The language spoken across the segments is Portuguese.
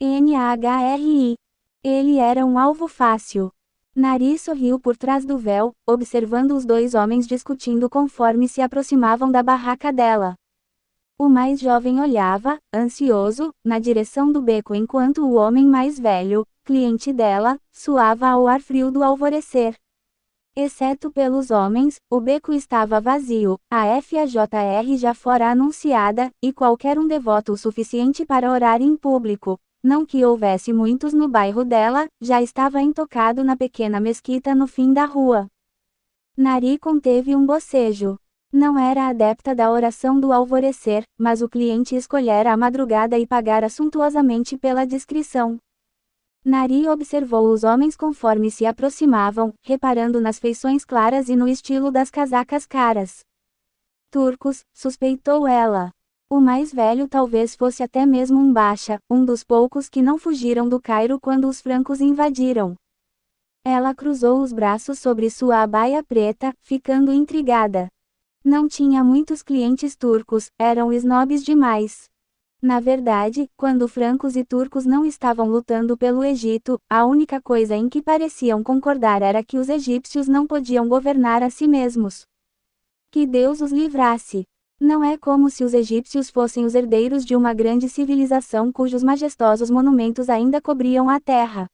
NHRI. Ele era um alvo fácil. Nari sorriu por trás do véu, observando os dois homens discutindo conforme se aproximavam da barraca dela. O mais jovem olhava, ansioso, na direção do beco enquanto o homem mais velho, cliente dela, suava ao ar frio do alvorecer. Exceto pelos homens, o beco estava vazio, a FAJR já fora anunciada, e qualquer um devoto o suficiente para orar em público, não que houvesse muitos no bairro dela, já estava intocado na pequena mesquita no fim da rua. Nari conteve um bocejo. Não era adepta da oração do alvorecer, mas o cliente escolhera a madrugada e pagara suntuosamente pela discrição. Nari observou os homens conforme se aproximavam, reparando nas feições claras e no estilo das casacas caras. Turcos, suspeitou ela. O mais velho talvez fosse até mesmo um Bacha, um dos poucos que não fugiram do Cairo quando os francos invadiram. Ela cruzou os braços sobre sua abaia preta, ficando intrigada. Não tinha muitos clientes turcos, eram snobs demais. Na verdade, quando francos e turcos não estavam lutando pelo Egito, a única coisa em que pareciam concordar era que os egípcios não podiam governar a si mesmos. Que Deus os livrasse! Não é como se os egípcios fossem os herdeiros de uma grande civilização cujos majestosos monumentos ainda cobriam a terra.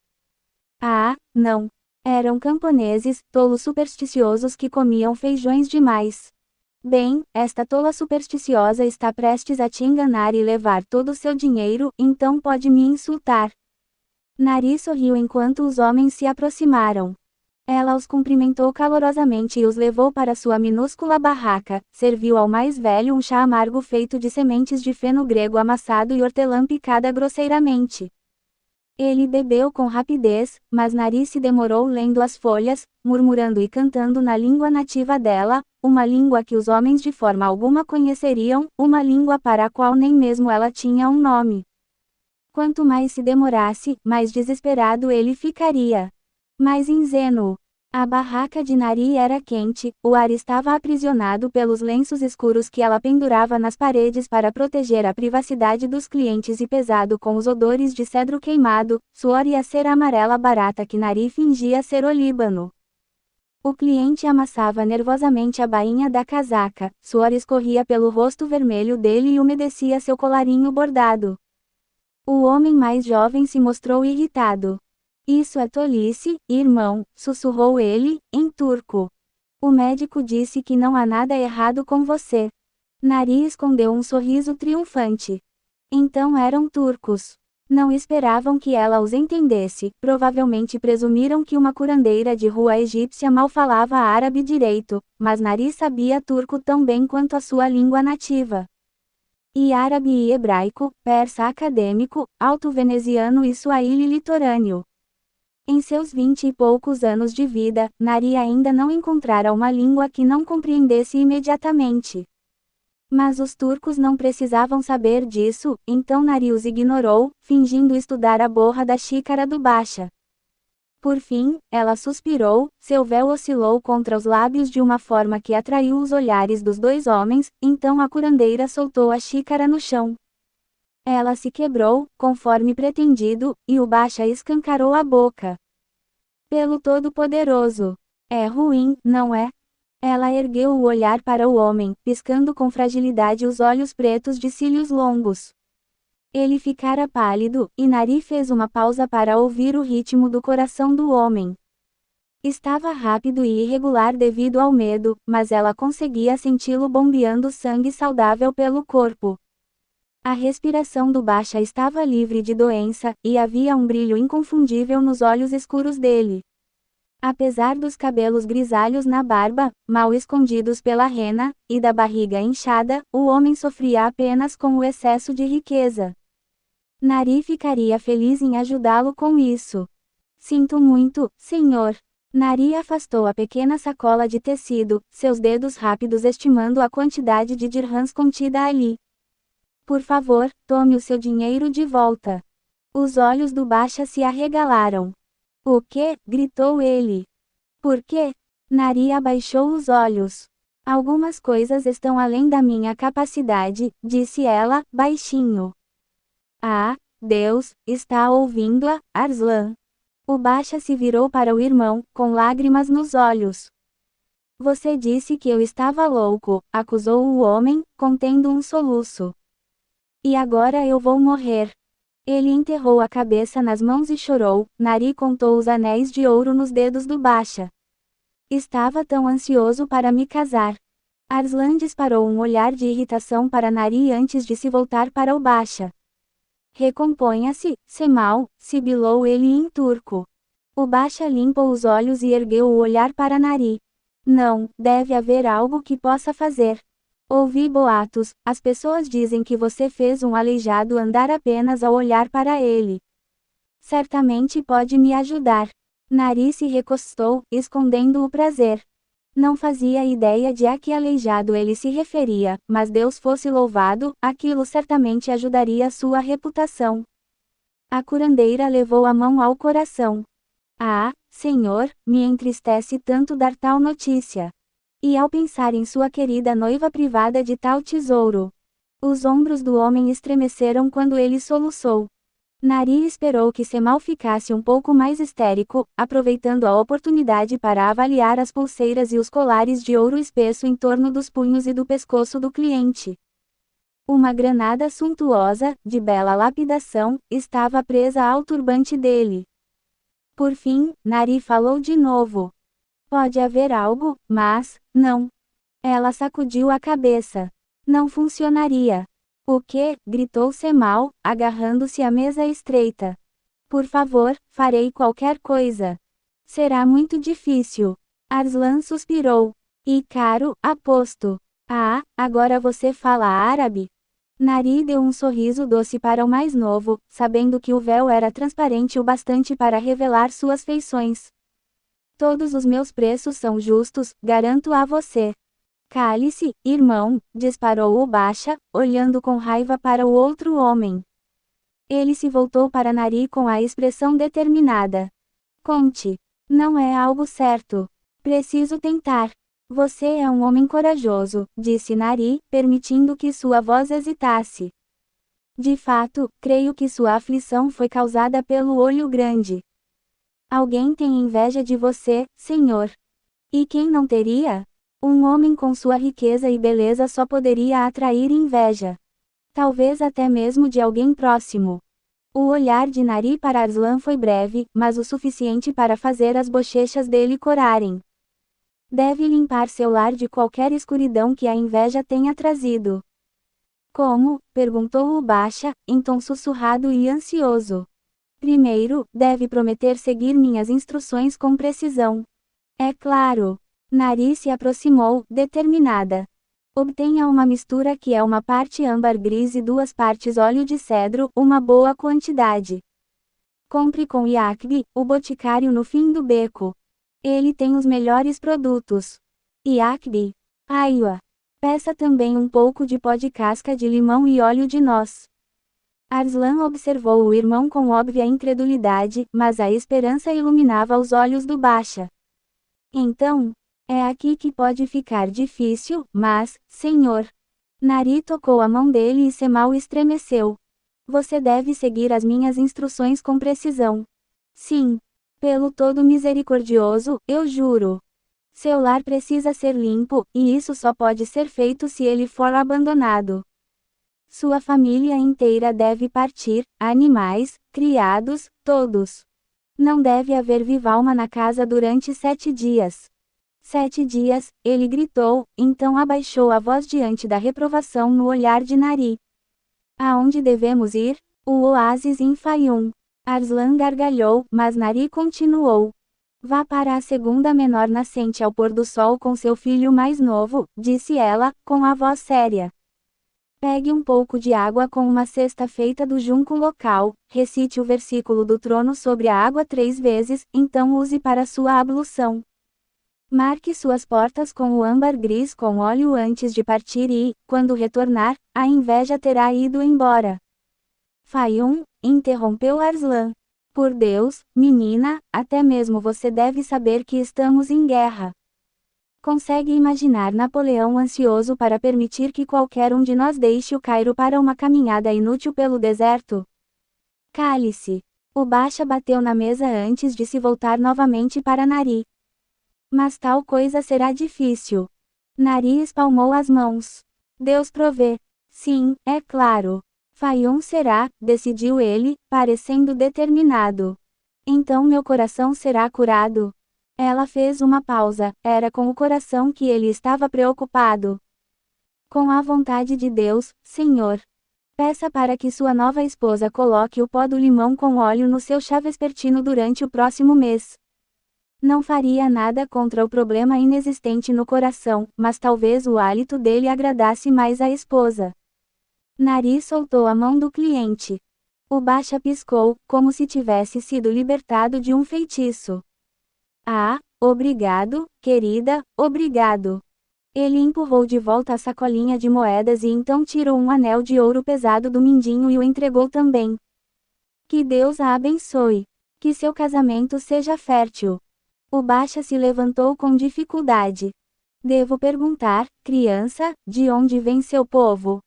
Ah, não! Eram camponeses, tolos supersticiosos que comiam feijões demais. Bem, esta tola supersticiosa está prestes a te enganar e levar todo o seu dinheiro, então pode me insultar. Nari sorriu enquanto os homens se aproximaram. Ela os cumprimentou calorosamente e os levou para sua minúscula barraca, serviu ao mais velho um chá amargo feito de sementes de feno grego amassado e hortelã picada grosseiramente. Ele bebeu com rapidez, mas Nari se demorou lendo as folhas, murmurando e cantando na língua nativa dela, uma língua que os homens de forma alguma conheceriam, uma língua para a qual nem mesmo ela tinha um nome. Quanto mais se demorasse, mais desesperado ele ficaria. Mais ingênuo. A barraca de Nari era quente, o ar estava aprisionado pelos lenços escuros que ela pendurava nas paredes para proteger a privacidade dos clientes e pesado com os odores de cedro queimado, suor e a cera amarela barata que Nari fingia ser o Líbano. O cliente amassava nervosamente a bainha da casaca, suor escorria pelo rosto vermelho dele e umedecia seu colarinho bordado. O homem mais jovem se mostrou irritado. Isso é tolice, irmão, sussurrou ele, em turco. O médico disse que não há nada errado com você. Nari escondeu um sorriso triunfante. Então eram turcos. Não esperavam que ela os entendesse, provavelmente presumiram que uma curandeira de rua egípcia mal falava árabe direito, mas Nari sabia turco tão bem quanto a sua língua nativa. E árabe e hebraico, persa acadêmico, alto-veneziano e suaíli litorâneo. Em seus 20 e poucos anos de vida, Nari ainda não encontrara uma língua que não compreendesse imediatamente. Mas os turcos não precisavam saber disso, então Nari os ignorou, fingindo estudar a borra da xícara do Bacha. Por fim, ela suspirou, seu véu oscilou contra os lábios de uma forma que atraiu os olhares dos dois homens, então a curandeira soltou a xícara no chão. Ela se quebrou, conforme pretendido, e o Bacha escancarou a boca. Pelo Todo-Poderoso. É ruim, não é? Ela ergueu o olhar para o homem, piscando com fragilidade os olhos pretos de cílios longos. Ele ficara pálido, e Nari fez uma pausa para ouvir o ritmo do coração do homem. Estava rápido e irregular devido ao medo, mas ela conseguia senti-lo bombeando sangue saudável pelo corpo. A respiração do Bacha estava livre de doença, e havia um brilho inconfundível nos olhos escuros dele. Apesar dos cabelos grisalhos na barba, mal escondidos pela rena, e da barriga inchada, o homem sofria apenas com o excesso de riqueza. Nari ficaria feliz em ajudá-lo com isso. Sinto muito, senhor. Nari afastou a pequena sacola de tecido, seus dedos rápidos estimando a quantidade de dirhams contida ali. Por favor, tome o seu dinheiro de volta. Os olhos do Bacha se arregalaram. O quê? Gritou ele. Por quê? Nari abaixou os olhos. Algumas coisas estão além da minha capacidade, disse ela, baixinho. Ah, Deus, está ouvindo-a, Arslan? O Basha se virou para o irmão, com lágrimas nos olhos. Você disse que eu estava louco, acusou o homem, contendo um soluço. E agora eu vou morrer. Ele enterrou a cabeça nas mãos e chorou. Nari contou os anéis de ouro nos dedos do Basha. Estava tão ansioso para me casar. Arslan disparou um olhar de irritação para Nari antes de se voltar para o Basha. Recomponha-se, Semal, sibilou ele em turco. O Basha limpou os olhos e ergueu o olhar para Nari. Não, deve haver algo que possa fazer. Ouvi boatos, as pessoas dizem que você fez um aleijado andar apenas ao olhar para ele. Certamente pode me ajudar. Nari se recostou, escondendo o prazer. Não fazia ideia de a que aleijado ele se referia, mas Deus fosse louvado, aquilo certamente ajudaria sua reputação. A curandeira levou a mão ao coração. Ah, Senhor, me entristece tanto dar tal notícia. E ao pensar em sua querida noiva privada de tal tesouro. Os ombros do homem estremeceram quando ele soluçou. Nari esperou que Semal ficasse um pouco mais histérico, aproveitando a oportunidade para avaliar as pulseiras e os colares de ouro espesso em torno dos punhos e do pescoço do cliente. Uma granada suntuosa, de bela lapidação, estava presa ao turbante dele. Por fim, Nari falou de novo. Pode haver algo, mas, não. Ela sacudiu a cabeça. Não funcionaria. O quê? Gritou Semal, agarrando-se à mesa estreita. Por favor, farei qualquer coisa. Será muito difícil. Arslan suspirou. E caro, aposto. Ah, agora você fala árabe? Nari deu um sorriso doce para o mais novo, sabendo que o véu era transparente o bastante para revelar suas feições. Todos os meus preços são justos, garanto a você. Cale-se, irmão, disparou o Basha, olhando com raiva para o outro homem. Ele se voltou para Nari com a expressão determinada. Conte. Não é algo certo. Preciso tentar. Você é um homem corajoso, disse Nari, permitindo que sua voz hesitasse. De fato, creio que sua aflição foi causada pelo olho grande. Alguém tem inveja de você, senhor. E quem não teria? Um homem com sua riqueza e beleza só poderia atrair inveja. Talvez até mesmo de alguém próximo. O olhar de Nari para Arslan foi breve, mas o suficiente para fazer as bochechas dele corarem. Deve limpar seu lar de qualquer escuridão que a inveja tenha trazido. Como? Perguntou o Basha, em tom sussurrado e ansioso. Primeiro, deve prometer seguir minhas instruções com precisão. É claro. Nari se aproximou, determinada. Obtenha uma mistura que é uma parte âmbar gris e 2 partes óleo de cedro, uma boa quantidade. Compre com Iacbi, o boticário no fim do beco. Ele tem os melhores produtos. Iacbi. Aiwa. Peça também um pouco de pó de casca de limão e óleo de noz. Arslan observou o irmão com óbvia incredulidade, mas a esperança iluminava os olhos do Basha. Então, é aqui que pode ficar difícil, mas, senhor. Nari tocou a mão dele e Semal estremeceu. Você deve seguir as minhas instruções com precisão. Sim. Pelo todo misericordioso, eu juro. Seu lar precisa ser limpo, e isso só pode ser feito se ele for abandonado. Sua família inteira deve partir, animais, criados, todos. Não deve haver viva alma na casa durante 7 dias. 7 dias, ele gritou, então abaixou a voz diante da reprovação no olhar de Nari. Aonde devemos ir? O oásis em Fayum. Arslan gargalhou, mas Nari continuou. Vá para a segunda menor nascente ao pôr do sol com seu filho mais novo, disse ela, com a voz séria. Pegue um pouco de água com uma cesta feita do junco local, recite o versículo do trono sobre a água 3 vezes, então use para sua ablução. Marque suas portas com o âmbar gris com óleo antes de partir e, quando retornar, a inveja terá ido embora. Fayum, interrompeu Arslan. Por Deus, menina, até mesmo você deve saber que estamos em guerra. Consegue imaginar Napoleão ansioso para permitir que qualquer um de nós deixe o Cairo para uma caminhada inútil pelo deserto? Cale-se. O Baixa bateu na mesa antes de se voltar novamente para Nari. Mas tal coisa será difícil. Nari espalmou as mãos. Deus provê. Sim, é claro. Faium será, decidiu ele, parecendo determinado. Então meu coração será curado. Ela fez uma pausa, era com o coração que ele estava preocupado. Com a vontade de Deus, Senhor. Peça para que sua nova esposa coloque o pó do limão com óleo no seu chá vespertino durante o próximo mês. Não faria nada contra o problema inexistente no coração, mas talvez o hálito dele agradasse mais a esposa. Nari soltou a mão do cliente. O Baixa piscou, como se tivesse sido libertado de um feitiço. Ah, obrigado, querida, obrigado. Ele empurrou de volta a sacolinha de moedas e então tirou um anel de ouro pesado do mindinho e o entregou também. Que Deus a abençoe. Que seu casamento seja fértil. O Baixa se levantou com dificuldade. Devo perguntar, criança, de onde vem seu povo?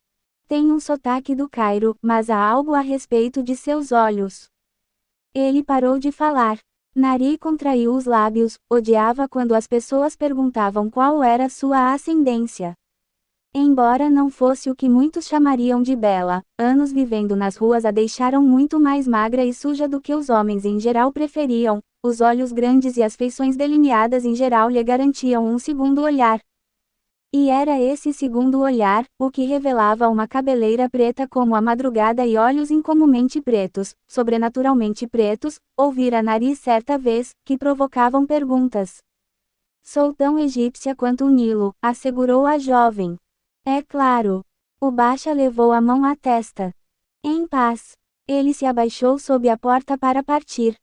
Tem um sotaque do Cairo, mas há algo a respeito de seus olhos. Ele parou de falar. Nari contraiu os lábios, odiava quando as pessoas perguntavam qual era sua ascendência. Embora não fosse o que muitos chamariam de bela, anos vivendo nas ruas a deixaram muito mais magra e suja do que os homens em geral preferiam, os olhos grandes e as feições delineadas em geral lhe garantiam um segundo olhar. E era esse segundo olhar, o que revelava uma cabeleira preta como a madrugada e olhos incomumente pretos, sobrenaturalmente pretos, ouvir a Nari certa vez, que provocavam perguntas. Sou tão egípcia quanto o Nilo, assegurou a jovem. É claro. O Baixa levou a mão à testa. Em paz. Ele se abaixou sob a porta para partir.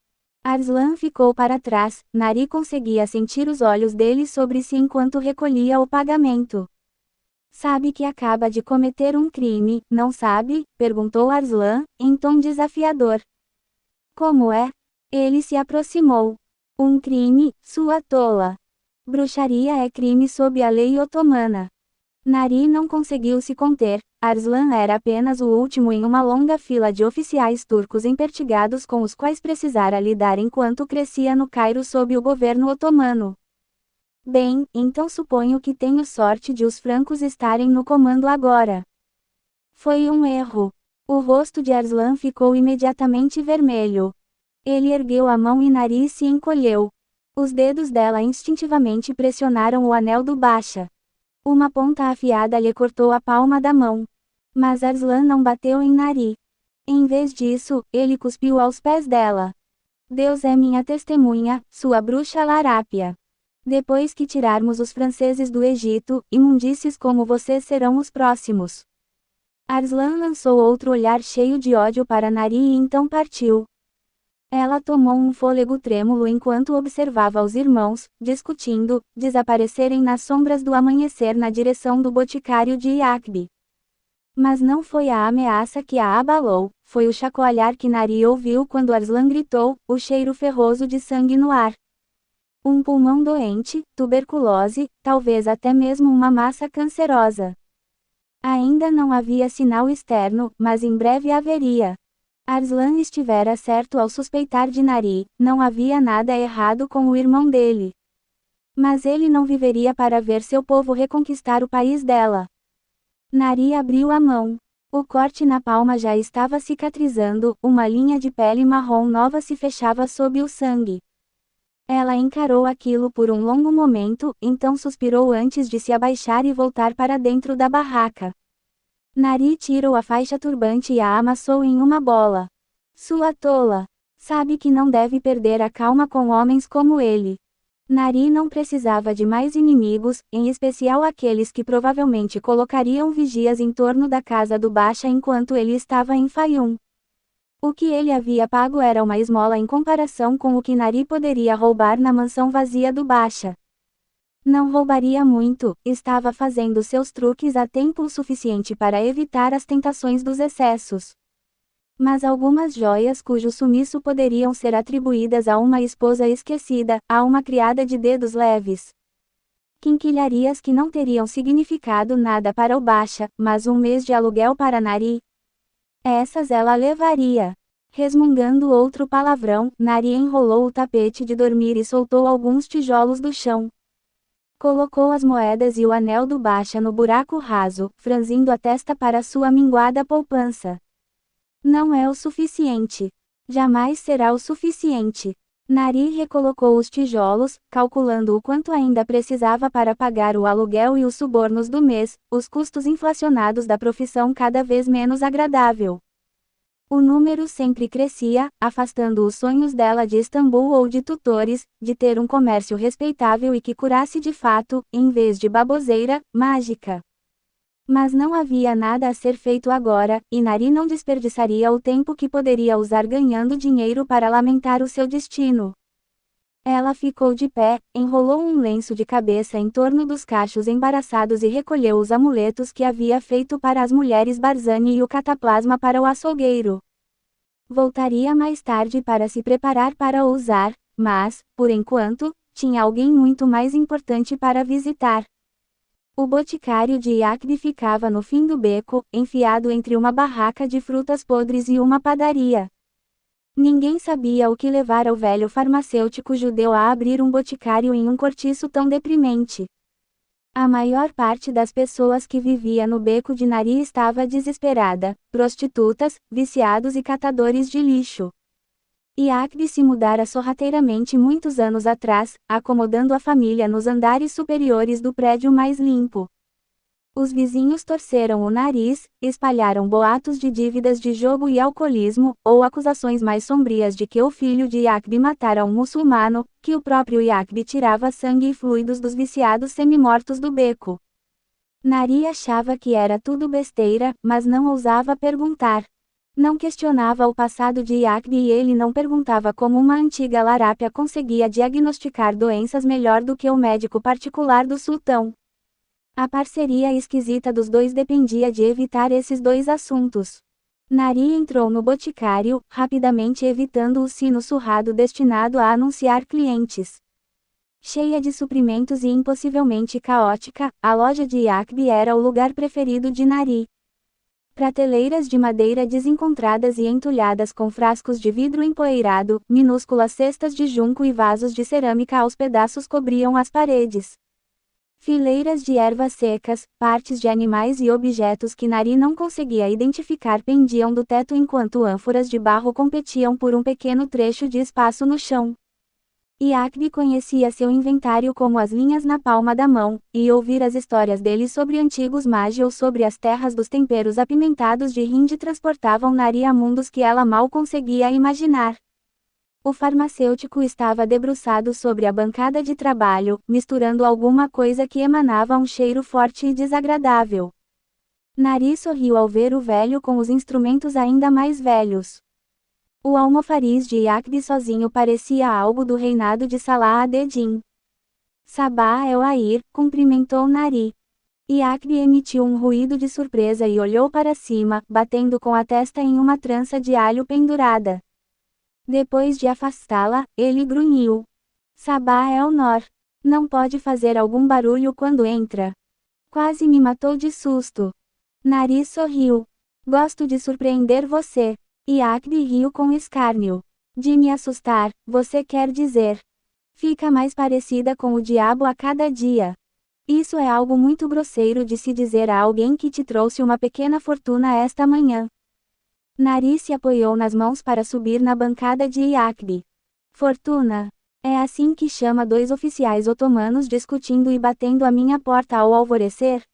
Arslan ficou para trás, Nari conseguia sentir os olhos dele sobre si enquanto recolhia o pagamento. Sabe que acaba de cometer um crime, não sabe? Perguntou Arslan, em tom desafiador. Como é? Ele se aproximou. Um crime, sua tola. Bruxaria é crime sob a lei otomana. Nari não conseguiu se conter, Arslan era apenas o último em uma longa fila de oficiais turcos empertigados com os quais precisara lidar enquanto crescia no Cairo sob o governo otomano. Bem, então suponho que tenho sorte de os francos estarem no comando agora. Foi um erro. O rosto de Arslan ficou imediatamente vermelho. Ele ergueu a mão e Nari se encolheu. Os dedos dela instintivamente pressionaram o anel do Baixa. Uma ponta afiada lhe cortou a palma da mão. Mas Arslan não bateu em Nari. Em vez disso, ele cuspiu aos pés dela. Deus é minha testemunha, sua bruxa larápia. Depois que tirarmos os franceses do Egito, imundícies como vocês serão os próximos. Arslan lançou outro olhar cheio de ódio para Nari e então partiu. Ela tomou um fôlego trêmulo enquanto observava os irmãos, discutindo, desaparecerem nas sombras do amanhecer na direção do boticário de Iacbe. Mas não foi a ameaça que a abalou, foi o chacoalhar que Nari ouviu quando Arslan gritou, o cheiro ferroso de sangue no ar. Um pulmão doente, tuberculose, talvez até mesmo uma massa cancerosa. Ainda não havia sinal externo, mas em breve haveria. Arslan estivera certo ao suspeitar de Nari, não havia nada errado com o irmão dele. Mas ele não viveria para ver seu povo reconquistar o país dela. Nari abriu a mão. O corte na palma já estava cicatrizando, uma linha de pele marrom nova se fechava sob o sangue. Ela encarou aquilo por um longo momento, então suspirou antes de se abaixar e voltar para dentro da barraca. Nari tirou a faixa turbante e a amassou em uma bola. Sua tola! Sabe que não deve perder a calma com homens como ele. Nari não precisava de mais inimigos, em especial aqueles que provavelmente colocariam vigias em torno da casa do Baixa enquanto ele estava em Faium. O que ele havia pago era uma esmola em comparação com o que Nari poderia roubar na mansão vazia do Baixa. Não roubaria muito, estava fazendo seus truques a tempo o suficiente para evitar as tentações dos excessos. Mas algumas joias cujo sumiço poderiam ser atribuídas a uma esposa esquecida, a uma criada de dedos leves. Quinquilharias que não teriam significado nada para o Baixa, mas um mês de aluguel para Nari. Essas ela levaria. Resmungando outro palavrão, Nari enrolou o tapete de dormir e soltou alguns tijolos do chão. Colocou as moedas e o anel do baixa no buraco raso, franzindo a testa para sua minguada poupança. Não é o suficiente. Jamais será o suficiente. Nari recolocou os tijolos, calculando o quanto ainda precisava para pagar o aluguel e os subornos do mês, os custos inflacionados da profissão cada vez menos agradável. O número sempre crescia, afastando os sonhos dela de Istambul ou de tutores, de ter um comércio respeitável e que curasse de fato, em vez de baboseira, mágica. Mas não havia nada a ser feito agora, e Nari não desperdiçaria o tempo que poderia usar ganhando dinheiro para lamentar o seu destino. Ela ficou de pé, enrolou um lenço de cabeça em torno dos cachos embaraçados e recolheu os amuletos que havia feito para as mulheres Barzani e o cataplasma para o açougueiro. Voltaria mais tarde para se preparar para o usar, mas, por enquanto, tinha alguém muito mais importante para visitar. O boticário de Yakbi ficava no fim do beco, enfiado entre uma barraca de frutas podres e uma padaria. Ninguém sabia o que levara o velho farmacêutico judeu a abrir um boticário em um cortiço tão deprimente. A maior parte das pessoas que vivia no beco de Nari estava desesperada, prostitutas, viciados e catadores de lixo. Yakbi se mudara sorrateiramente muitos anos atrás, acomodando a família nos andares superiores do prédio mais limpo. Os vizinhos torceram o nariz, espalharam boatos de dívidas de jogo e alcoolismo, ou acusações mais sombrias de que o filho de Yakbi matara um muçulmano, que o próprio Yakbi tirava sangue e fluidos dos viciados semimortos do beco. Nari achava que era tudo besteira, mas não ousava perguntar. Não questionava o passado de Yakbi e ele não perguntava como uma antiga larápia conseguia diagnosticar doenças melhor do que o médico particular do sultão. A parceria esquisita dos dois dependia de evitar esses dois assuntos. Nari entrou no boticário, rapidamente evitando o sino surrado destinado a anunciar clientes. Cheia de suprimentos e impossivelmente caótica, a loja de Yakbi era o lugar preferido de Nari. Prateleiras de madeira desencontradas e entulhadas com frascos de vidro empoeirado, minúsculas cestas de junco e vasos de cerâmica aos pedaços cobriam as paredes. Fileiras de ervas secas, partes de animais e objetos que Nari não conseguia identificar pendiam do teto enquanto ânforas de barro competiam por um pequeno trecho de espaço no chão. Yakbi conhecia seu inventário como as linhas na palma da mão, e ouvir as histórias dele sobre antigos magi ou sobre as terras dos temperos apimentados de Hind transportavam Nari a mundos que ela mal conseguia imaginar. O farmacêutico estava debruçado sobre a bancada de trabalho, misturando alguma coisa que emanava um cheiro forte e desagradável. Nari sorriu ao ver o velho com os instrumentos ainda mais velhos. O almofariz de Yakbi sozinho parecia algo do reinado de Salah ad-Din. Sabah el-Air, cumprimentou Nari. Yakbi emitiu um ruído de surpresa e olhou para cima, batendo com a testa em uma trança de alho pendurada. Depois de afastá-la, ele grunhiu. Sabah el-Nor. Não pode fazer algum barulho quando entra. Quase me matou de susto. Nari sorriu. Gosto de surpreender você. Yakbi riu com escárnio. De me assustar, você quer dizer. Fica mais parecida com o diabo a cada dia. Isso é algo muito grosseiro de se dizer a alguém que te trouxe uma pequena fortuna esta manhã. Nari se apoiou nas mãos para subir na bancada de Yakbi. Fortuna. É assim que chama dois oficiais otomanos discutindo e batendo a minha porta ao alvorecer?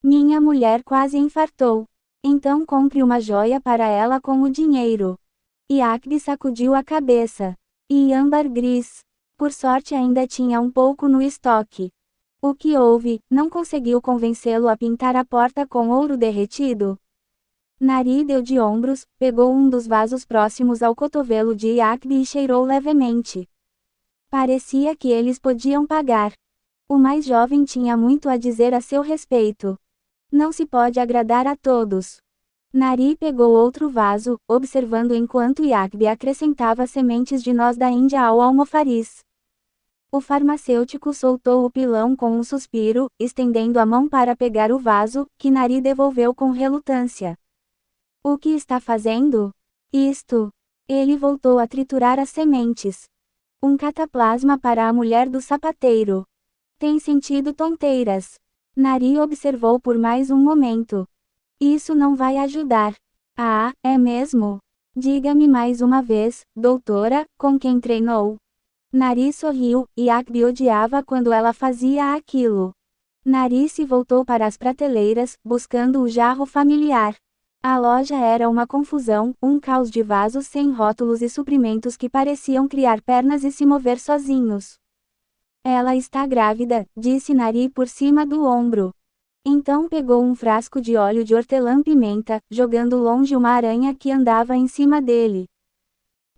Minha mulher quase infartou. Então compre uma joia para ela com o dinheiro. Yakbi sacudiu a cabeça. E âmbar gris. Por sorte ainda tinha um pouco no estoque. O que houve, não conseguiu convencê-lo a pintar a porta com ouro derretido? Nari deu de ombros, pegou um dos vasos próximos ao cotovelo de Yakbi e cheirou levemente. Parecia que eles podiam pagar. O mais jovem tinha muito a dizer a seu respeito. Não se pode agradar a todos. Nari pegou outro vaso, observando enquanto Yakbi acrescentava sementes de noz da Índia ao almofariz. O farmacêutico soltou o pilão com um suspiro, estendendo a mão para pegar o vaso, que Nari devolveu com relutância. O que está fazendo? Isto. Ele voltou a triturar as sementes. Um cataplasma para a mulher do sapateiro. Tem sentido tonteiras. Nari observou por mais um momento. Isso não vai ajudar. Ah, é mesmo? Diga-me mais uma vez, doutora, com quem treinou? Nari sorriu, e Akbi odiava quando ela fazia aquilo. Nari se voltou para as prateleiras, buscando o jarro familiar. A loja era uma confusão, um caos de vasos sem rótulos e suprimentos que pareciam criar pernas e se mover sozinhos. Ela está grávida, disse Nari por cima do ombro. Então pegou um frasco de óleo de hortelã-pimenta, jogando longe uma aranha que andava em cima dele.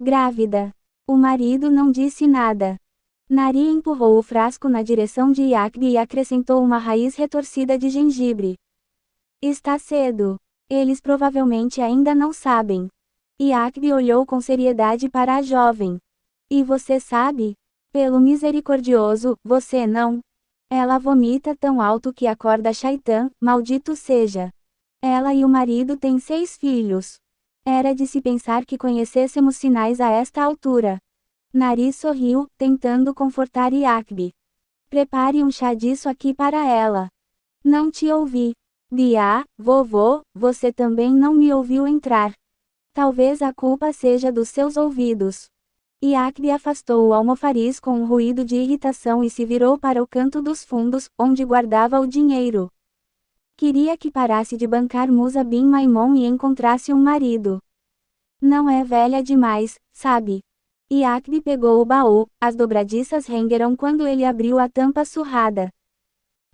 Grávida. O marido não disse nada. Nari empurrou o frasco na direção de Yakbi e acrescentou uma raiz retorcida de gengibre. Está cedo. Eles provavelmente ainda não sabem. Yakbi olhou com seriedade para a jovem. E você sabe? Pelo misericordioso, você não. Ela vomita tão alto que acorda Shaitan, maldito seja. Ela e o marido têm 6 filhos. Era de se pensar que conhecêssemos sinais a esta altura. Nari sorriu, tentando confortar Yakbi. Prepare um chá disso aqui para ela. Não te ouvi. Bia, vovô, você também não me ouviu entrar. Talvez a culpa seja dos seus ouvidos. Yakbi afastou o almofariz com um ruído de irritação e se virou para o canto dos fundos, onde guardava o dinheiro. Queria que parasse de bancar Musa bin Maimon e encontrasse um marido. Não é velha demais, sabe? Yakbi pegou o baú, as dobradiças rengueram quando ele abriu a tampa surrada.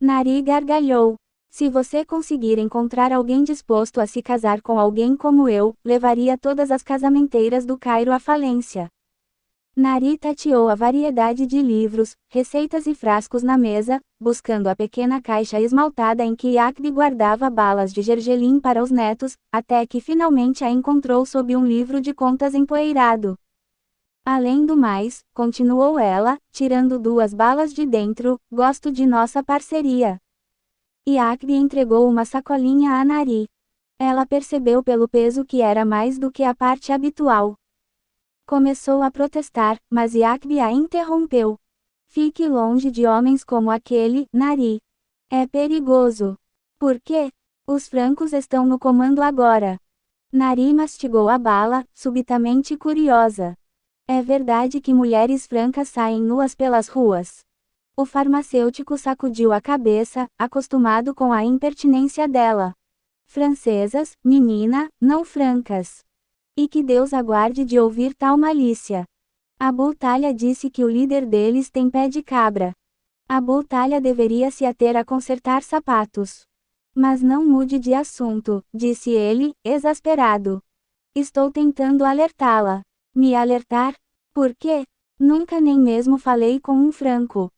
Nari gargalhou. Se você conseguir encontrar alguém disposto a se casar com alguém como eu, levaria todas as casamenteiras do Cairo à falência. Nari tateou a variedade de livros, receitas e frascos na mesa, buscando a pequena caixa esmaltada em que Yakbi guardava balas de gergelim para os netos, até que finalmente a encontrou sob um livro de contas empoeirado. Além do mais, continuou ela, tirando 2 balas de dentro, gosto de nossa parceria. Yakbi entregou uma sacolinha a Nari. Ela percebeu pelo peso que era mais do que a parte habitual. Começou a protestar, mas Yakbi a interrompeu. Fique longe de homens como aquele, Nari. É perigoso. Por quê? Os francos estão no comando agora. Nari mastigou a bala, subitamente curiosa. É verdade que mulheres francas saem nuas pelas ruas? O farmacêutico sacudiu a cabeça, acostumado com a impertinência dela. Francesas, menina, não francas. E que Deus aguarde de ouvir tal malícia. Abu Talha disse que o líder deles tem pé de cabra. Abu Talha deveria se ater a consertar sapatos. Mas não mude de assunto, disse ele, exasperado. Estou tentando alertá-la. Me alertar? Por quê? Nunca nem mesmo falei com um franco.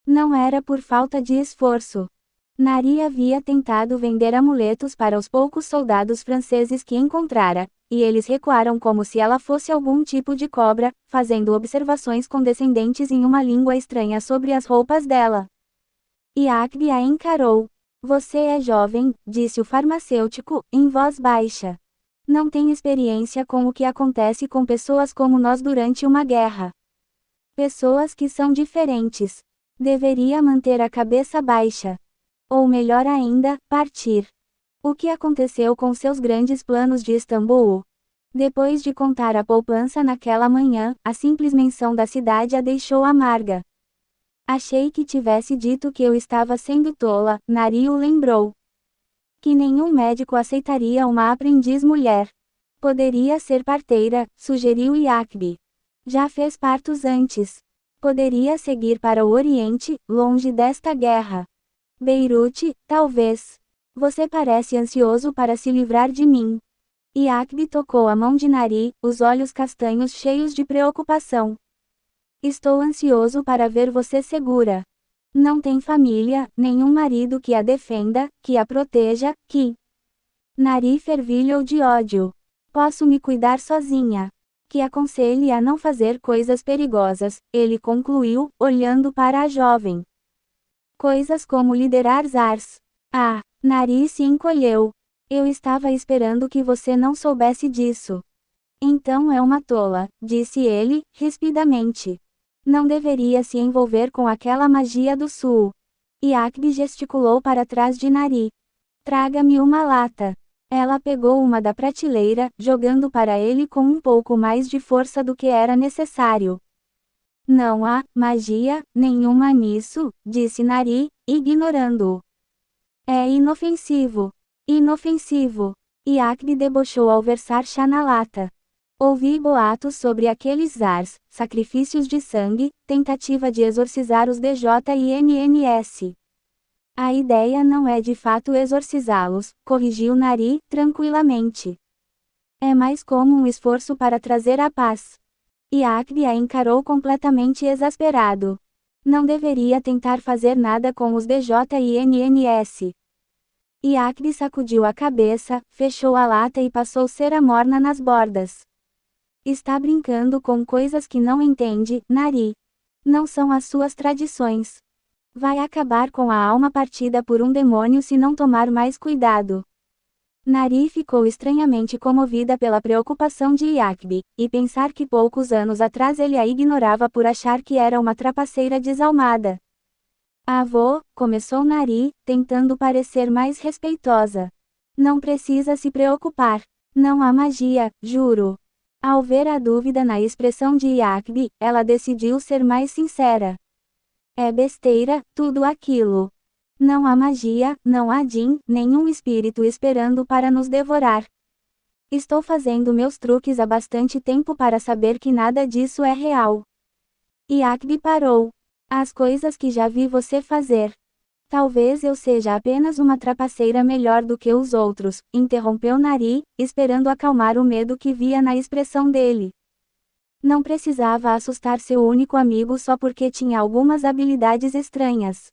Não era por falta de esforço. Nari havia tentado vender amuletos para os poucos soldados franceses que encontrara, e eles recuaram como se ela fosse algum tipo de cobra, fazendo observações condescendentes em uma língua estranha sobre as roupas dela. Yakbi a encarou. Você é jovem, disse o farmacêutico, em voz baixa. Não tem experiência com o que acontece com pessoas como nós durante uma guerra. Pessoas que são diferentes. Deveria manter a cabeça baixa. Ou melhor ainda, partir. O que aconteceu com seus grandes planos de Istambul? Depois de contar a poupança naquela manhã, a simples menção da cidade a deixou amarga. Achei que tivesse dito que eu estava sendo tola, Nari o lembrou. Que nenhum médico aceitaria uma aprendiz mulher. Poderia ser parteira, sugeriu Yakbi. Já fez partos antes. Poderia seguir para o Oriente, longe desta guerra. Beirute, talvez. Você parece ansioso para se livrar de mim. Yakbi tocou a mão de Nari, os olhos castanhos cheios de preocupação. Estou ansioso para ver você segura. Não tem família, nenhum marido que a defenda, que a proteja, que... Nari fervilhou de ódio. Posso me cuidar sozinha. Que aconselhe a não fazer coisas perigosas, ele concluiu, olhando para a jovem. Coisas como liderar ZARs. Ah, Nari se encolheu. Eu estava esperando que você não soubesse disso. Então é uma tola, disse ele, rispidamente. Não deveria se envolver com aquela magia do sul. Iacbe gesticulou para trás de Nari. Traga-me uma lata. Ela pegou uma da prateleira, jogando para ele com um pouco mais de força do que era necessário. Não há magia nenhuma nisso, disse Nari, ignorando-o. É inofensivo. Inofensivo. Iacbe debochou ao versar chá na lata. Ouvi boatos sobre aqueles zars, sacrifícios de sangue, tentativa de exorcizar os DJINNS. A ideia não é de fato exorcizá-los, corrigiu Nari, tranquilamente. É mais como um esforço para trazer a paz. Iacbe a encarou completamente exasperado. Não deveria tentar fazer nada com os DJINNS. Iacbe sacudiu a cabeça, fechou a lata e passou cera morna nas bordas. Está brincando com coisas que não entende, Nari. Não são as suas tradições. Vai acabar com a alma partida por um demônio se não tomar mais cuidado. Nari ficou estranhamente comovida pela preocupação de Iacbe, e pensar que poucos anos atrás ele a ignorava por achar que era uma trapaceira desalmada. Avô, começou Nari, tentando parecer mais respeitosa. Não precisa se preocupar. Não há magia, juro. Ao ver a dúvida na expressão de Iacbe, ela decidiu ser mais sincera. É besteira, tudo aquilo. Não há magia, não há Jin, nenhum espírito esperando para nos devorar. Estou fazendo meus truques há bastante tempo para saber que nada disso é real. Iacbe parou. As coisas que já vi você fazer. Talvez eu seja apenas uma trapaceira melhor do que os outros, interrompeu Nari, esperando acalmar o medo que via na expressão dele. Não precisava assustar seu único amigo só porque tinha algumas habilidades estranhas.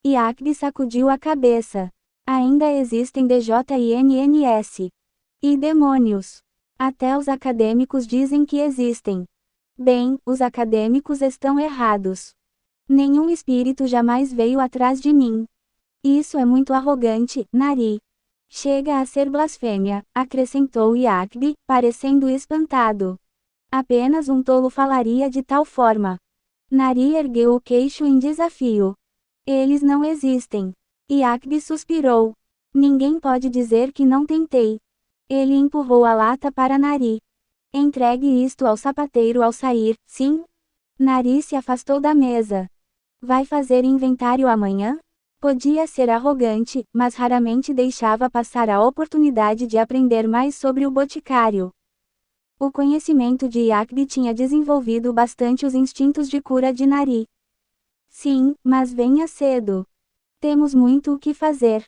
Iacbe sacudiu a cabeça. Ainda existem DJINNS. E demônios. Até os acadêmicos dizem que existem. Bem, os acadêmicos estão errados. Nenhum espírito jamais veio atrás de mim. Isso é muito arrogante, Nari. Chega a ser blasfêmia, acrescentou Iacbe, parecendo espantado. Apenas um tolo falaria de tal forma. Nari ergueu o queixo em desafio. Eles não existem. Iacbe suspirou. Ninguém pode dizer que não tentei. Ele empurrou a lata para Nari. Entregue isto ao sapateiro ao sair, sim? Nari se afastou da mesa. Vai fazer inventário amanhã? Podia ser arrogante, mas raramente deixava passar a oportunidade de aprender mais sobre o boticário. O conhecimento de Iacbe tinha desenvolvido bastante os instintos de cura de Nari. Sim, mas venha cedo. Temos muito o que fazer.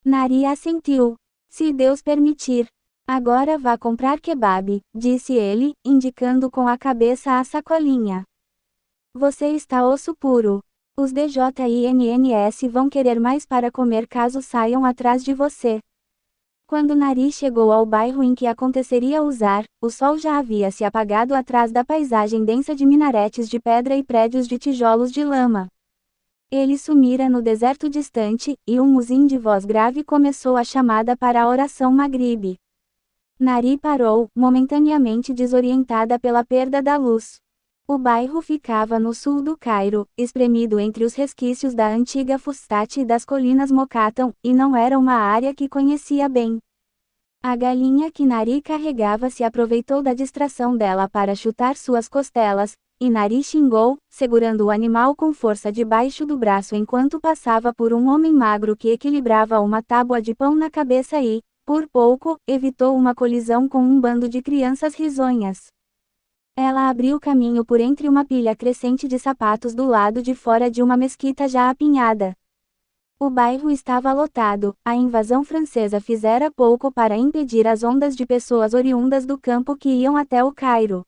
Nari assentiu. Se Deus permitir. Agora vá comprar kebab, disse ele, indicando com a cabeça a sacolinha. Você está osso puro. Os DJINNS vão querer mais para comer caso saiam atrás de você. Quando Nari chegou ao bairro em que aconteceria usar, o sol já havia se apagado atrás da paisagem densa de minaretes de pedra e prédios de tijolos de lama. Ele sumira no deserto distante, e um musim de voz grave começou a chamada para a oração Magribe. Nari parou, momentaneamente desorientada pela perda da luz. O bairro ficava no sul do Cairo, espremido entre os resquícios da antiga Fustat e das colinas Mokattam, e não era uma área que conhecia bem. A galinha que Nari carregava se aproveitou da distração dela para chutar suas costelas, e Nari xingou, segurando o animal com força debaixo do braço enquanto passava por um homem magro que equilibrava uma tábua de pão na cabeça e, por pouco, evitou uma colisão com um bando de crianças risonhas. Ela abriu caminho por entre uma pilha crescente de sapatos do lado de fora de uma mesquita já apinhada. O bairro estava lotado, a invasão francesa fizera pouco para impedir as ondas de pessoas oriundas do campo que iam até o Cairo.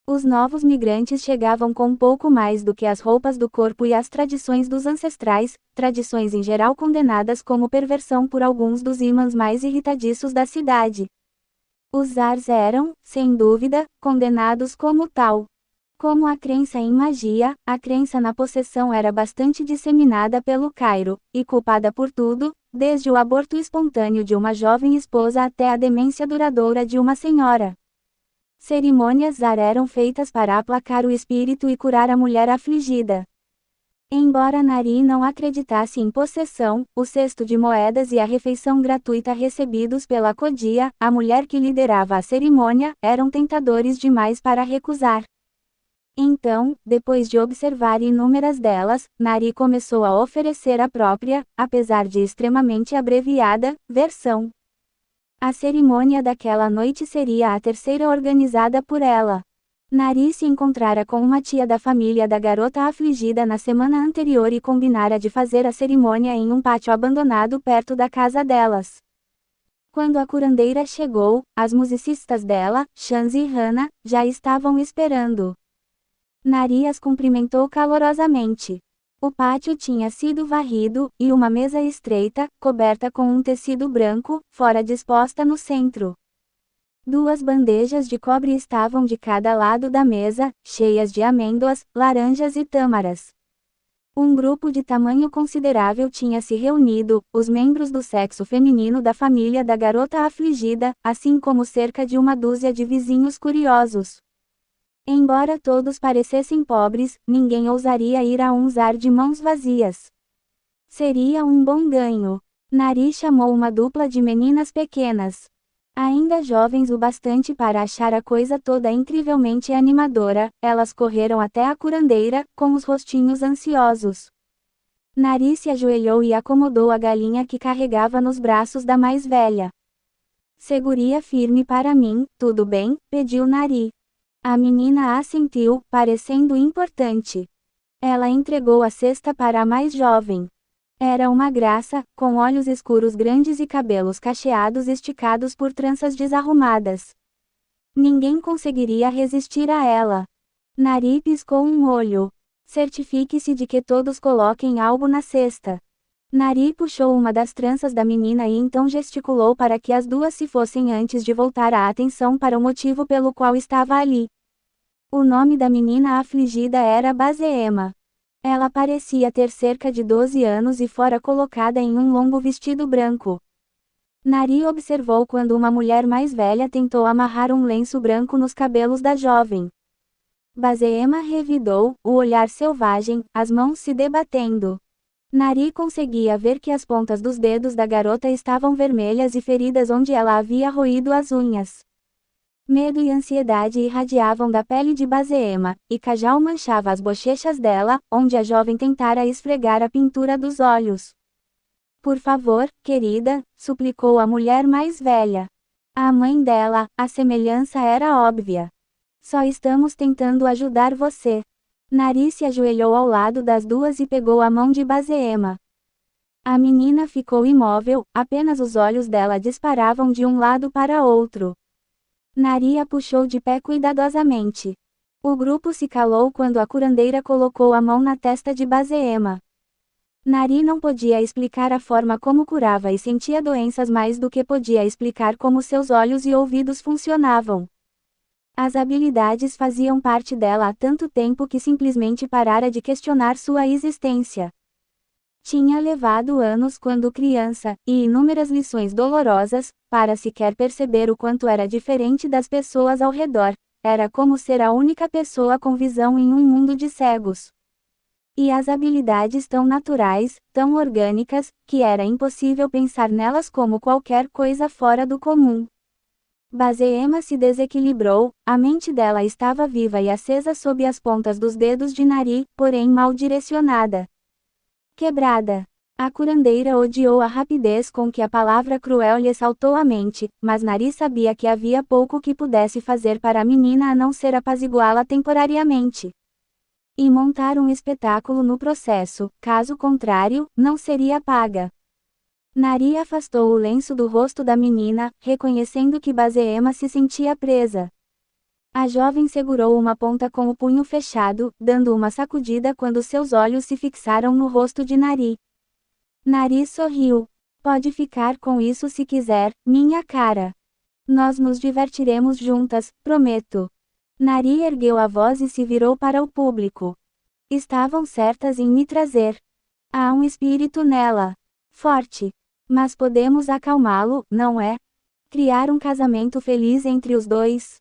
Os novos migrantes chegavam com pouco mais do que as roupas do corpo e as tradições dos ancestrais, tradições em geral condenadas como perversão por alguns dos imãs mais irritadiços da cidade. Os zars eram, sem dúvida, condenados como tal. Como a crença em magia, a crença na possessão era bastante disseminada pelo Cairo, e culpada por tudo, desde o aborto espontâneo de uma jovem esposa até a demência duradoura de uma senhora. Cerimônias Zar eram feitas para aplacar o espírito e curar a mulher afligida. Embora Nari não acreditasse em possessão, o cesto de moedas e a refeição gratuita recebidos pela Kodia, a mulher que liderava a cerimônia, eram tentadores demais para recusar. Então, depois de observar inúmeras delas, Nari começou a oferecer a própria, apesar de extremamente abreviada, versão. A cerimônia daquela noite seria a terceira organizada por ela. Nari se encontrara com uma tia da família da garota afligida na semana anterior e combinara de fazer a cerimônia em um pátio abandonado perto da casa delas. Quando a curandeira chegou, as musicistas dela, Shanzi e Hana, já estavam esperando. Nari as cumprimentou calorosamente. O pátio tinha sido varrido, e uma mesa estreita, coberta com um tecido branco, fora disposta no centro. 2 bandejas de cobre estavam de cada lado da mesa, cheias de amêndoas, laranjas e tâmaras. Um grupo de tamanho considerável tinha se reunido, os membros do sexo feminino da família da garota afligida, assim como cerca de uma dúzia de vizinhos curiosos. Embora todos parecessem pobres, ninguém ousaria ir a um zar de mãos vazias. Seria um bom ganho. Nari chamou uma dupla de meninas pequenas. Ainda jovens o bastante para achar a coisa toda incrivelmente animadora, elas correram até a curandeira, com os rostinhos ansiosos. Nari se ajoelhou e acomodou a galinha que carregava nos braços da mais velha. Segure-a firme para mim, tudo bem? Pediu Nari. A menina assentiu, parecendo importante. Ela entregou a cesta para a mais jovem. Era uma graça, com olhos escuros grandes e cabelos cacheados esticados por tranças desarrumadas. Ninguém conseguiria resistir a ela. Nari piscou um olho. Certifique-se de que todos coloquem algo na cesta. Nari puxou uma das tranças da menina e então gesticulou para que as duas se fossem antes de voltar a atenção para o motivo pelo qual estava ali. O nome da menina afligida era Bazeema. Ela parecia ter cerca de 12 anos e fora colocada em um longo vestido branco. Nari observou quando uma mulher mais velha tentou amarrar um lenço branco nos cabelos da jovem. Bazeema revidou, o olhar selvagem, as mãos se debatendo. Nari conseguia ver que as pontas dos dedos da garota estavam vermelhas e feridas onde ela havia roído as unhas. Medo e ansiedade irradiavam da pele de Bazeema, e Kajal manchava as bochechas dela, onde a jovem tentara esfregar a pintura dos olhos. Por favor, querida, suplicou a mulher mais velha. A mãe dela, a semelhança era óbvia. Só estamos tentando ajudar você. Nari se ajoelhou ao lado das duas e pegou a mão de Bazeema. A menina ficou imóvel, apenas os olhos dela disparavam de um lado para outro. Nari a puxou de pé cuidadosamente. O grupo se calou quando a curandeira colocou a mão na testa de Bazeema. Nari não podia explicar a forma como curava e sentia doenças mais do que podia explicar como seus olhos e ouvidos funcionavam. As habilidades faziam parte dela há tanto tempo que simplesmente parara de questionar sua existência. Tinha levado anos quando criança, e inúmeras lições dolorosas, para sequer perceber o quanto era diferente das pessoas ao redor. Era como ser a única pessoa com visão em um mundo de cegos. E as habilidades tão naturais, tão orgânicas, que era impossível pensar nelas como qualquer coisa fora do comum. Bazeema se desequilibrou, a mente dela estava viva e acesa sob as pontas dos dedos de Nari, porém mal direcionada. Quebrada. A curandeira odiou a rapidez com que a palavra cruel lhe saltou à mente, mas Nari sabia que havia pouco que pudesse fazer para a menina a não ser apaziguá-la temporariamente. E montar um espetáculo no processo, caso contrário, não seria paga. Nari afastou o lenço do rosto da menina, reconhecendo que Bazeema se sentia presa. A jovem segurou uma ponta com o punho fechado, dando uma sacudida quando seus olhos se fixaram no rosto de Nari. Nari sorriu. Pode ficar com isso se quiser, minha cara. Nós nos divertiremos juntas, prometo. Nari ergueu a voz e se virou para o público. Estavam certas em me trazer. Há um espírito nela. Forte. Mas podemos acalmá-lo, não é? Criar um casamento feliz entre os dois.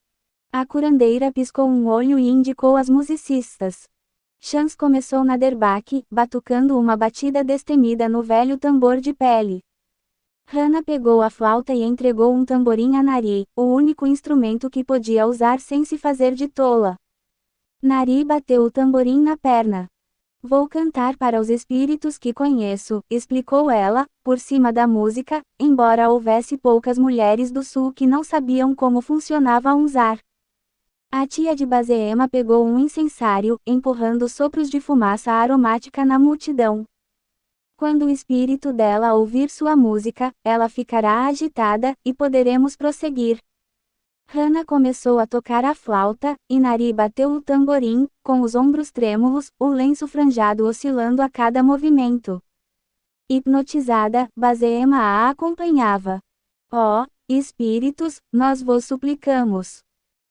A curandeira piscou um olho e indicou as musicistas. Chance começou na derbaque, batucando uma batida destemida no velho tambor de pele. Hannah pegou a flauta e entregou um tamborim a Nari, o único instrumento que podia usar sem se fazer de tola. Nari bateu o tamborim na perna. Vou cantar para os espíritos que conheço, explicou ela, por cima da música, embora houvesse poucas mulheres do sul que não sabiam como funcionava um zar. A tia de Bazeema pegou um incensário, empurrando sopros de fumaça aromática na multidão. Quando o espírito dela ouvir sua música, ela ficará agitada, e poderemos prosseguir. Hannah começou a tocar a flauta, e Nari bateu o tamborim, com os ombros trêmulos, o lenço franjado oscilando a cada movimento. Hipnotizada, Bazeema a acompanhava. Ó, espíritos, nós vos suplicamos.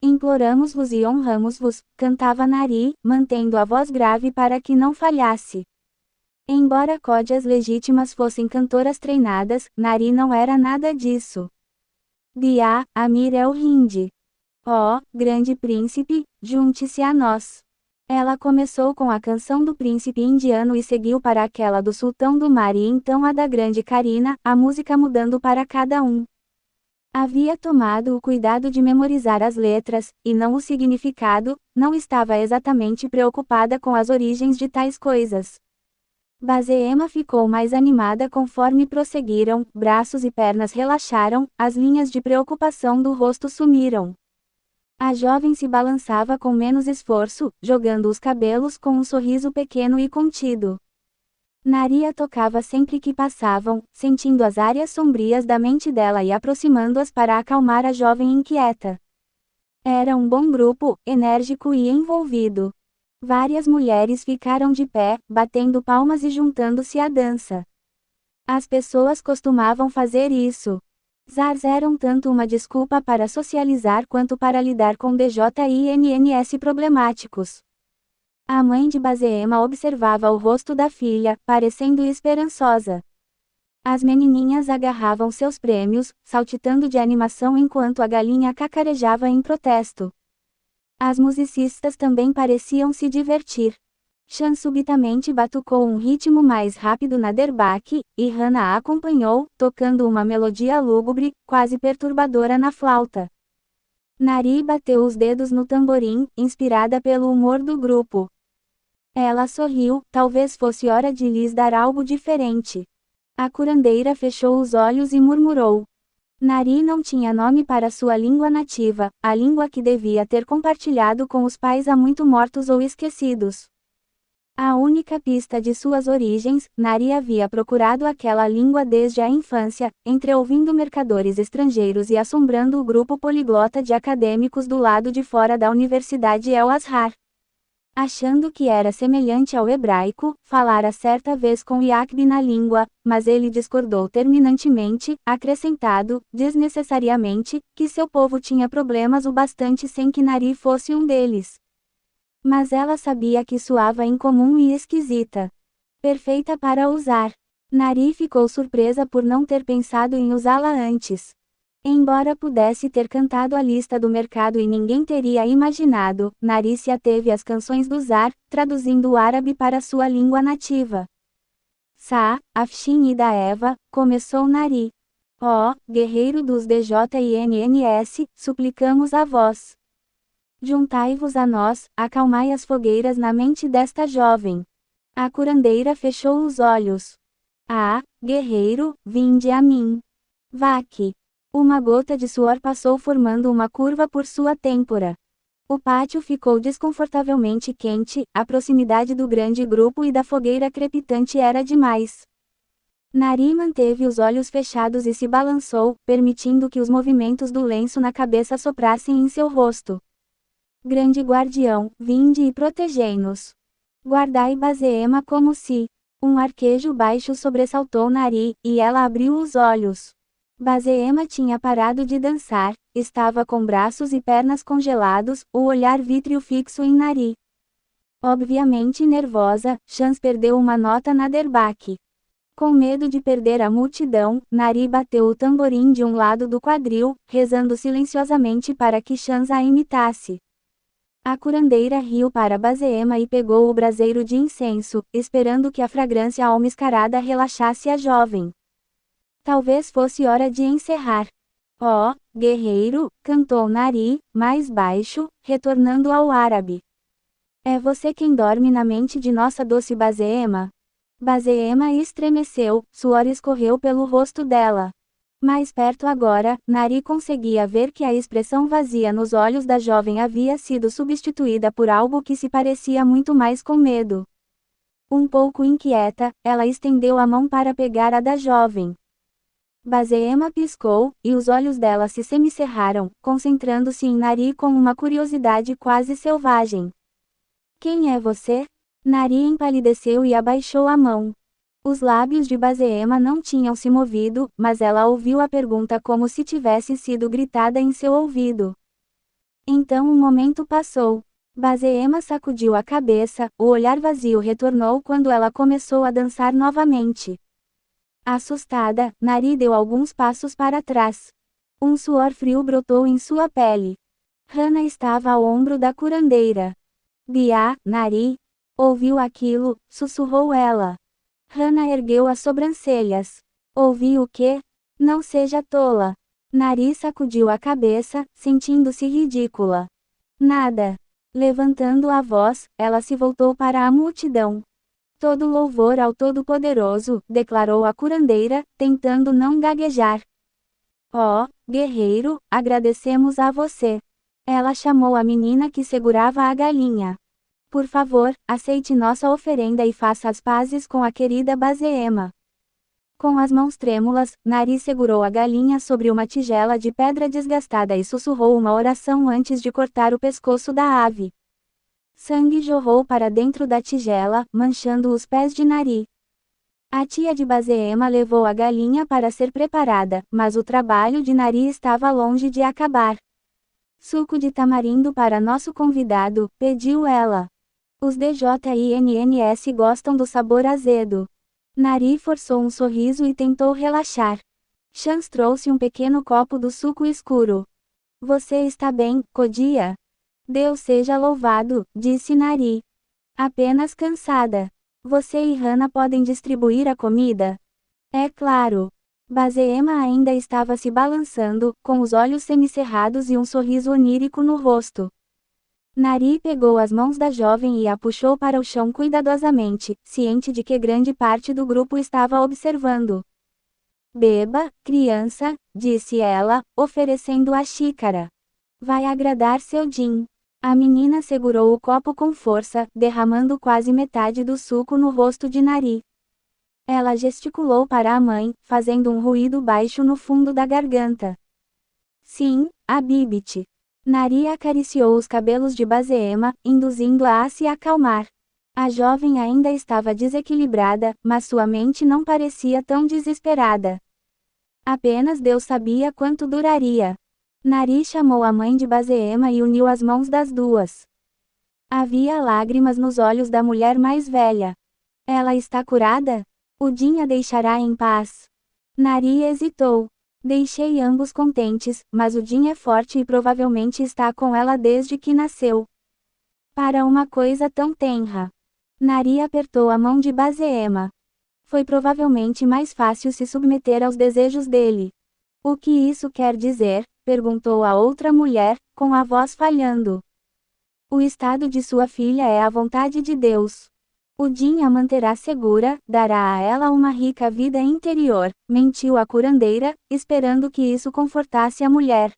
Imploramos-vos e honramos-vos, cantava Nari, mantendo a voz grave para que não falhasse. Embora códias legítimas fossem cantoras treinadas, Nari não era nada disso. Dia, Amir el Hind. Ó, grande príncipe, junte-se a nós. Ela começou com a canção do príncipe indiano e seguiu para aquela do sultão do mar e então a da grande Karina, a música mudando para cada um. Havia tomado o cuidado de memorizar as letras, e não o significado, não estava exatamente preocupada com as origens de tais coisas. Bazeema ficou mais animada conforme prosseguiram, braços e pernas relaxaram, as linhas de preocupação do rosto sumiram. A jovem se balançava com menos esforço, jogando os cabelos com um sorriso pequeno e contido. Naria tocava sempre que passavam, sentindo as áreas sombrias da mente dela e aproximando-as para acalmar a jovem inquieta. Era um bom grupo, enérgico e envolvido. Várias mulheres ficaram de pé, batendo palmas e juntando-se à dança. As pessoas costumavam fazer isso. Zars eram tanto uma desculpa para socializar quanto para lidar com DJINNS problemáticos. A mãe de Bazeema observava o rosto da filha, parecendo esperançosa. As menininhas agarravam seus prêmios, saltitando de animação enquanto a galinha cacarejava em protesto. As musicistas também pareciam se divertir. Chan subitamente batucou um ritmo mais rápido na derbaque, e Hannah a acompanhou, tocando uma melodia lúgubre, quase perturbadora na flauta. Nari bateu os dedos no tamborim, inspirada pelo humor do grupo. Ela sorriu, talvez fosse hora de lhes dar algo diferente. A curandeira fechou os olhos e murmurou. Nari não tinha nome para sua língua nativa, a língua que devia ter compartilhado com os pais há muito mortos ou esquecidos. A única pista de suas origens, Nari havia procurado aquela língua desde a infância, entreouvindo mercadores estrangeiros e assombrando o grupo poliglota de acadêmicos do lado de fora da Universidade El Azhar. Achando que era semelhante ao hebraico, falara certa vez com Yaqub na língua, mas ele discordou terminantemente, acrescentado, desnecessariamente, que seu povo tinha problemas o bastante sem que Nari fosse um deles. Mas ela sabia que soava incomum e esquisita. Perfeita para usar. Nari ficou surpresa por não ter pensado em usá-la antes. Embora pudesse ter cantado a lista do mercado e ninguém teria imaginado, Nari se ateve às canções do Zar, traduzindo o árabe para sua língua nativa. Sa, Afshin e da Eva, começou Nari. Ó, guerreiro dos DJINNS, suplicamos a vós. Juntai-vos a nós, acalmai as fogueiras na mente desta jovem. A curandeira fechou os olhos. Ah, guerreiro, vinde a mim. Vaque. Uma gota de suor passou formando uma curva por sua têmpora. O pátio ficou desconfortavelmente quente, a proximidade do grande grupo e da fogueira crepitante era demais. Nari manteve os olhos fechados e se balançou, permitindo que os movimentos do lenço na cabeça soprassem em seu rosto. Grande guardião, vinde e protegei-nos. Guardai Bazeema como se. Um arquejo baixo sobressaltou Nari, e ela abriu os olhos. Bazeema tinha parado de dançar, estava com braços e pernas congelados, o olhar vítreo fixo em Nari. Obviamente nervosa, Chance perdeu uma nota na derbaque. Com medo de perder a multidão, Nari bateu o tamborim de um lado do quadril, rezando silenciosamente para que Shanza a imitasse. A curandeira riu para Bazema e pegou o braseiro de incenso, esperando que a fragrância almiscarada relaxasse a jovem. Talvez fosse hora de encerrar. Ó, guerreiro, cantou Nari, mais baixo, retornando ao árabe. É você quem dorme na mente de nossa doce Bazema? Bazema estremeceu, suor escorreu pelo rosto dela. Mais perto agora, Nari conseguia ver que a expressão vazia nos olhos da jovem havia sido substituída por algo que se parecia muito mais com medo. Um pouco inquieta, ela estendeu a mão para pegar a da jovem. Bazema piscou, e os olhos dela se semicerraram, concentrando-se em Nari com uma curiosidade quase selvagem. Quem é você? Nari empalideceu e abaixou a mão. Os lábios de Bazema não tinham se movido, mas ela ouviu a pergunta como se tivesse sido gritada em seu ouvido. Então o momento passou. Bazema sacudiu a cabeça, o olhar vazio retornou quando ela começou a dançar novamente. Assustada, Nari deu alguns passos para trás. Um suor frio brotou em sua pele. Hana estava ao ombro da curandeira. Bia, Nari. Ouviu aquilo? Sussurrou ela. Hana ergueu as sobrancelhas. Ouvi o quê? Não seja tola. Nari sacudiu a cabeça, sentindo-se ridícula. Nada. Levantando a voz, ela se voltou para a multidão. Todo louvor ao Todo-Poderoso, declarou a curandeira, tentando não gaguejar. Ó, guerreiro, agradecemos a você. Ela chamou a menina que segurava a galinha. Por favor, aceite nossa oferenda e faça as pazes com a querida Bazema. Com as mãos trêmulas, Nari segurou a galinha sobre uma tigela de pedra desgastada e sussurrou uma oração antes de cortar o pescoço da ave. Sangue jorrou para dentro da tigela, manchando os pés de Nari. A tia de Bazema levou a galinha para ser preparada, mas o trabalho de Nari estava longe de acabar. Suco de tamarindo para nosso convidado, pediu ela. Os DJINNS gostam do sabor azedo. Nari forçou um sorriso e tentou relaxar. Chans trouxe um pequeno copo do suco escuro. Você está bem, Kodia? Deus seja louvado, disse Nari. Apenas cansada. Você e Hana podem distribuir a comida? É claro. Bazema ainda estava se balançando, com os olhos semicerrados e um sorriso onírico no rosto. Nari pegou as mãos da jovem e a puxou para o chão cuidadosamente, ciente de que grande parte do grupo estava observando. Beba, criança, disse ela, oferecendo a xícara. Vai agradar seu Jin. A menina segurou o copo com força, derramando quase metade do suco no rosto de Nari. Ela gesticulou para a mãe, fazendo um ruído baixo no fundo da garganta. Sim, a Bibit. Nari acariciou os cabelos de Bazema, induzindo-a a se acalmar. A jovem ainda estava desequilibrada, mas sua mente não parecia tão desesperada. Apenas Deus sabia quanto duraria. Nari chamou a mãe de Bazema e uniu as mãos das duas. Havia lágrimas nos olhos da mulher mais velha. Ela está curada? O Jin a deixará em paz. Nari hesitou. Deixei ambos contentes, mas o Jin é forte e provavelmente está com ela desde que nasceu. Para uma coisa tão tenra. Nari apertou a mão de Bazema. Foi provavelmente mais fácil se submeter aos desejos dele. O que isso quer dizer? Perguntou a outra mulher, com a voz falhando. O estado de sua filha é a vontade de Deus. O Jin a manterá segura, dará a ela uma rica vida interior, mentiu a curandeira, esperando que isso confortasse a mulher.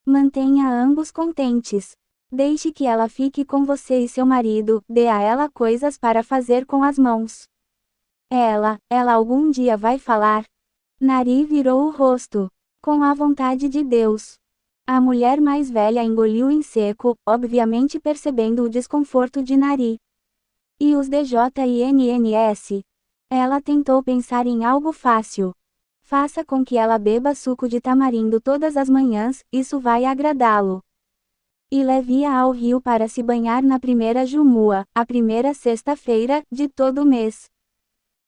Mantenha ambos contentes. Deixe que ela fique com você e seu marido, dê a ela coisas para fazer com as mãos. Ela algum dia vai falar? Nari virou o rosto. Com a vontade de Deus. A mulher mais velha engoliu em seco, obviamente percebendo o desconforto de Nari. E os DJINNS? Ela tentou pensar em algo fácil. Faça com que ela beba suco de tamarindo todas as manhãs, isso vai agradá-lo. E leve-a ao rio para se banhar na primeira jumua, a primeira sexta-feira, de todo mês.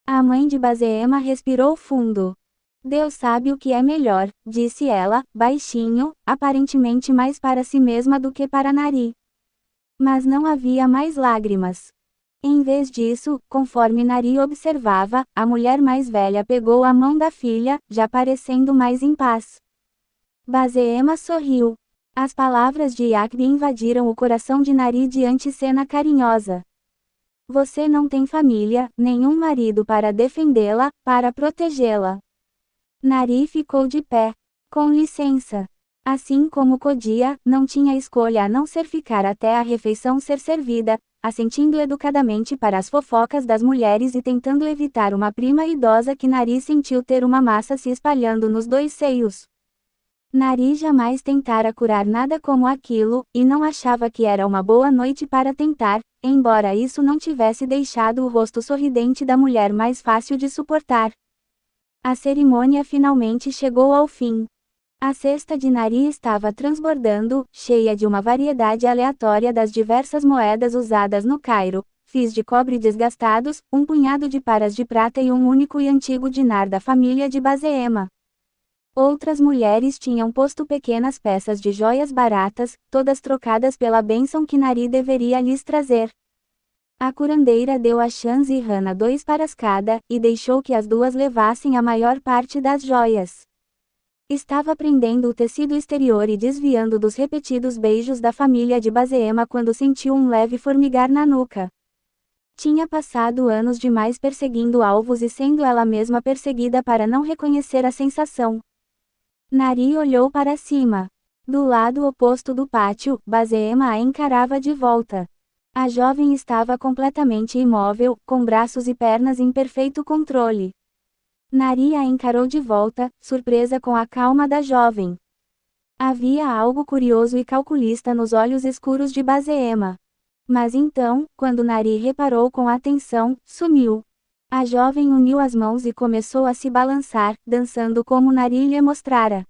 A mãe de Bazeema respirou fundo. Deus sabe o que é melhor, disse ela, baixinho, aparentemente mais para si mesma do que para Nari. Mas não havia mais lágrimas. Em vez disso, conforme Nari observava, a mulher mais velha pegou a mão da filha, já parecendo mais em paz. Bazeema sorriu. As palavras de Yakbi invadiram o coração de Nari diante cena carinhosa. Você não tem família, nenhum marido para defendê-la, para protegê-la. Nari ficou de pé. Com licença. Assim como Kodia, não tinha escolha a não ser ficar até a refeição ser servida, assentindo educadamente para as fofocas das mulheres e tentando evitar uma prima idosa que Nari sentiu ter uma massa se espalhando nos dois seios. Nari jamais tentara curar nada como aquilo, e não achava que era uma boa noite para tentar, embora isso não tivesse deixado o rosto sorridente da mulher mais fácil de suportar. A cerimônia finalmente chegou ao fim. A cesta de Nari estava transbordando, cheia de uma variedade aleatória das diversas moedas usadas no Cairo, fios de cobre desgastados, um punhado de paras de prata e um único e antigo dinar da família de Bazeema. Outras mulheres tinham posto pequenas peças de joias baratas, todas trocadas pela bênção que Nari deveria lhes trazer. A curandeira deu a Shans e Hana 2 paras cada, e deixou que as duas levassem a maior parte das joias. Estava prendendo o tecido exterior e desviando dos repetidos beijos da família de Bazeema quando sentiu um leve formigar na nuca. Tinha passado anos demais perseguindo alvos e sendo ela mesma perseguida para não reconhecer a sensação. Nari olhou para cima. Do lado oposto do pátio, Bazeema a encarava de volta. A jovem estava completamente imóvel, com braços e pernas em perfeito controle. Nari a encarou de volta, surpresa com a calma da jovem. Havia algo curioso e calculista nos olhos escuros de Bazeema. Mas então, quando Nari reparou com atenção, sumiu. A jovem uniu as mãos e começou a se balançar, dançando como Nari lhe mostrara.